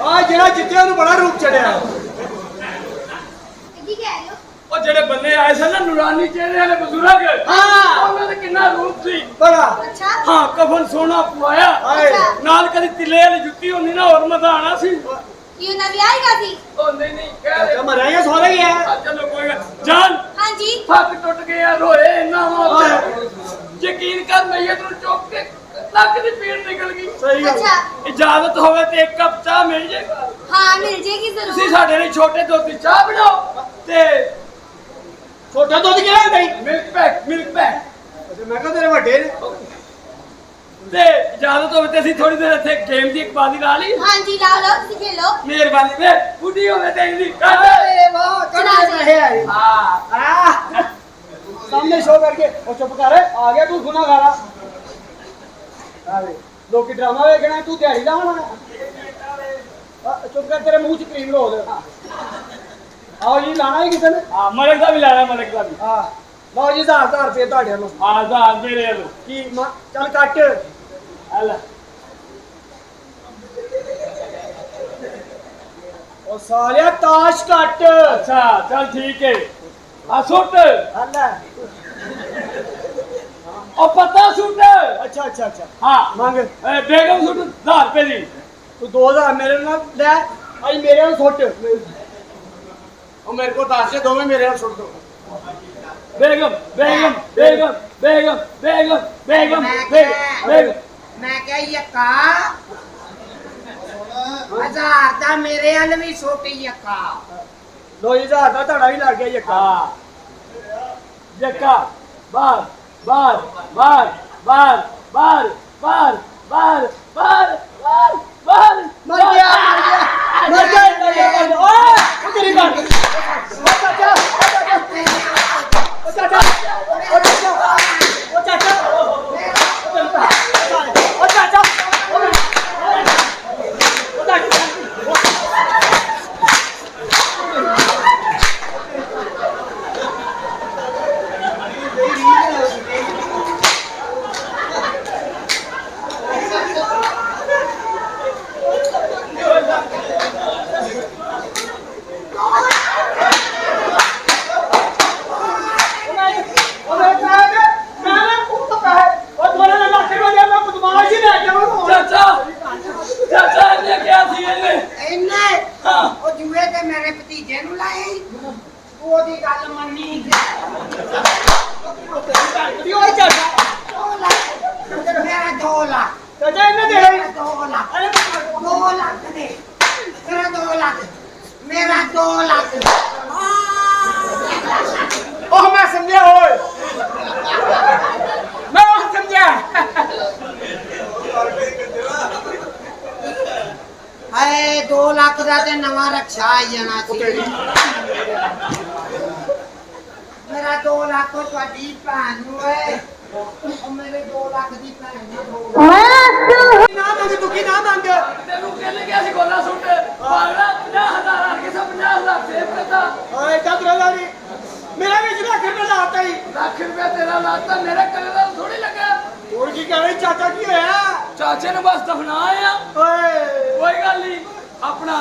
ਆ ਜਿਹੜਾ ਜਿੱਤੇ ਉਹਨੂੰ ਬੜਾ ਰੂਪ ਚੜਿਆ ਕੀ ਕਹਿ ਰਹੇ ਹੋ? ਉਹ ਜਿਹੜੇ ਬੰਦੇ ਆਏ ਸਨ ਨਾ ਨੂਰਾਨੀ ਚਿਹਰੇ ਵਾਲੇ ਬਜ਼ੁਰਗ ਹਾਂ ਉਹਨਾਂ ਦਾ ਕਿੰਨਾ ਰੂਪ ਸੀ ਬੜਾ ਅੱਛਾ ਹਾਂ ਕਫਨ ਸੋਨਾ ਪਵਾਇਆ ਅੱਛਾ ਨਾਲ ਕਦੀ ਤਿੱਲੇ ਵਾਲੀ ਜੁੱਤੀ ਹੁੰਦੀ ਨਾ ਹੋਰ ਮਜ਼ਾ ਆਣਾ ਸੀ ਕੀ ਉਹਨਾਂ ਵਿਆਹ ਹੀਗਾ ਸੀ? ਉਹ ਨਹੀਂ ਕਹਿ ਰਹੇ ਮਰਿਆ ਜਾਂ ਸੋਹਣਾ ਹੀ ਹੈ ਚਲੋ ਕੋਈ ਗੱਲ ਜਾਨ ਹਾਂਜੀ ਫੱਕ ਟੁੱਟ ਗਿਆ ਰੋਏ ਇੰਨਾ ਮਾਰ ਯਕੀਨ ਕਰ ਮਈਤ ਨੂੰ ਚੁੱਕ ਕੇ ਲੱਕ ਦੀ ਪੀੜ ਨਿਕਲ ਗਈ ਸਹੀ ਗੱਲ ਅੱਛਾ ਇਜਾਜ਼ਤ ਹੋਵੇ ਤੇ ਇੱਕ ਕੱਪ ਚਾਹ ਮਿਲ ਜਾਏਗਾ ਹਾਂ ਮਿਲ ਜੇਗੀ ਤੁਸੀਂ ਜ਼ਰੂਰ ਸਾਡੇ ਲਈ ਛੋਟੇ ਦੁੱਧ ਦੀ ਚਾਹ ਬਣਾਓ ਤੇ ਛੋਟਾ ਦੁੱਧ ਕਿਹੜਾ ਨਹੀਂ ਮਿਲਕ ਪੈਕ ਅੱਛਾ ਮੈਂ ਕਿਹਾ ਤੇਰੇ ਵੱਡੇ ਨੇ ਤੇ ਇਜਾਜ਼ਤ ਹੋਵੇ ਤੇ ਅਸੀਂ ਥੋੜੀ ਦੇਰ ਇੱਥੇ ਗੇਮ ਦੀ ਇੱਕ ਬਾਜ਼ੀ ਲਾ ਲਈ ਹਾਂਜੀ ਲਾਓ ਲਾਓ ਤੁਸੀਂ ਖੇਲੋ ਮਿਹਰਬਾਨੀ ਵੇ ਬੁੱਢੀ ਹੋਵੇ ਤੇ ਇਹਦੀ ਅਰੇ ਵਾਹ ਕਿਹੜਾ ਪੈਸੇ ਆਏ ਹਾਂ ਆ ਸਾਹਮਣੇ ਸ਼ੋ ਕਰਕੇ ਉਹ ਚੁੱਪ ਕਰ ਆ ਗਿਆ ਤੂੰ ਗੁਨਾਹਗਾਰਾ ਆਵੇ ਲੋਕੀ ਡਰਾਮਾ ਵੇਖਣਾ ਤੂੰ ਦਿਹਾੜੀ ਲਾਉਣਾ ਚੁੱਪ ਕਰ ਤੇਰੇ ਮੂੰਹ 'ਚ ਕਰੀਮ ਲੋ ਦੇ ਆਓ ਜੀ ਲਾਣਾ ਹੀ ਕਿਸੇ ਨੇ ਹਾਂ ਮਲਕ ਦਾ ਵੀ ਲੈਣਾ ਮਲਕ ਦਾ ਵੀ ਹਾਂ ਲਓ ਜੀ 1000 ਰੁਪਏ ਤੁਹਾਡੇ ਵੱਲੋਂ ਆਜ਼ਾਦ ਮੇਰੇ ਵੱਲੋਂ ਕੀ ਚੱਲ ਕੱਟ ਅੱਲਾ ਉਹ ਸਾਲਿਆ ਤਾਸ਼ ਕੱਟ ਅੱਛਾ ਚੱਲ ਠੀਕ ਹੈ ਆ ਸੁੱਟ ਅੱਲਾ ਉਹ ਪਤਾ ਸੁੱਟ ਅੱਛਾ ਅੱਛਾ ਅੱਛਾ ਹਾਂ ਮੰਗ ਬੇਗਮ ਸੁੱਟ 1000 ਰੁਪਏ ਦੀ ਤੂੰ 2000 ਮੇਰੇ ਨਾਲ ਲੈ ਆਈ ਮੇਰੇ ਨਾਲ ਸੁੱਟ ਉਹ ਮੇਰੇ ਕੋਲ 10 ਦੋਵੇਂ ਮੇਰੇ ਨਾਲ ਸੁੱਟ ਦੋ ਬੇਗਮ ਬੇਗਮ ਬੇਗਮ ਬੇਗਮ ਬੇਗਮ ਬੇਗਮ ਬੇਗਮ ਮੈਂ ਕਿਹਾ ਯੱਕਾ ਹਜ਼ਾਰ ਦਾ ਮੇਰੇ ਵੱਲ ਵੀ ਛੋਟੀ ਯੱਕਾ 2000 ਦਾ ਤੁਹਾਡਾ ਵੀ ਲੱਗ ਗਿਆ ਯੱਕਾ ਹਾਂ ਜੱਕਾ ਬਾਰ ਬਾਰ ਬਾਰ ਬਾਰ ਬਾਰ ਬਾਰ ਬਾਰ ਬਾਰ ਬਾਰ ਬਾਰ ਮਰ ਗਿਆ ਮਰ ਗਿਆ ਮਰ ਗਿਆ ਮਰ ਗਿਆ ਓਏ ਤੇਰੀ ਗੱਲ ਓ ਚਾਚਾ ਓ ਚਾਚਾ ਓ ਚਾਚਾ ਓ ਚਾਚਾ ਓ ਚਾਚਾ ਚਾਚਾ ਨੇ ਕਿਹਾ ਸੀ ਇਹਨੇ ਇਹਨੇ ਹਾਂ ਉਹ ਜੂਏ ਤੇ ਮੇਰੇ ਭਤੀਜੇ ਨੂੰ ਲਾਏ ਉਹਦੀ ਗੱਲ ਮੰਨੀ ਓਏ ਚਾਚਾ ਮੇਰਾ 2 ਲੱਖ ਚਾਚਾ ਇਹਨੇ ਦੇ ਮੇਰਾ 2 ਲੱਖ 2 ਲੱਖ ਦੇ ਮੇਰਾ 2 ਲੱਖ ਮੇਰਾ 2 ਲੱਖ ਉਹ ਮੈਂ ਸਮਝਿਆ ਓਏ ਮੈਂ ਉਹ ਸਮਝਿਆ ਹਾਏ 2 ਲੱਖ ਦਾ ਤੇ ਨਵਾਂ ਰਕਸ਼ਾ ਆਈ ਜਾਣਾ ਸੀ ਮੇਰਾ 2 ਲੱਖ ਉਹ ਤੁਹਾਡੀ ਭੈਣ ਨੂੰ ਏ ਉਹ ਮੇਰੇ 2 ਲੱਖ ਦੀ ਭੈਣ ਨੂੰ ਨਾ ਮੰਗ ਤੂੰ ਕੀ ਨਾ ਮੰਗ ਤੈਨੂੰ ਕਹਿੰਦੇ ਕਿ ਅਸੀਂ ਗੋਲਾ ਸੁੱਟ ਪਾਗਲਾ 50000 ਆ ਕੇ ਸਭ 50000 ਸੇਵ ਕਰਦਾ ਓਏ ਤਾਂ ਨਹੀਂ ਮੇਰਾ ਵੀ ਜਿਹੜਾ ਖਰਚਾ ਲਾਤਾ ਹੀ ਲੱਖ ਰੁਪਏ ਤੇਰਾ ਲਾਤਾ ਮੇਰੇ ਕੱਲੇ ਦਾ ਥੋੜੀ ਲੱਗਾ ਹੋਰ ਕੀ ਕਰੇ ਚਾਚਾ ਕੀ ਹੋਇਆ ਚਾਚੇ ਨੂੰ ਬਸ ਦਫਨਾ ਆ ਓਏ ਕੋਈ ਗੱਲ ਨਹੀਂ ਆਪਣਾ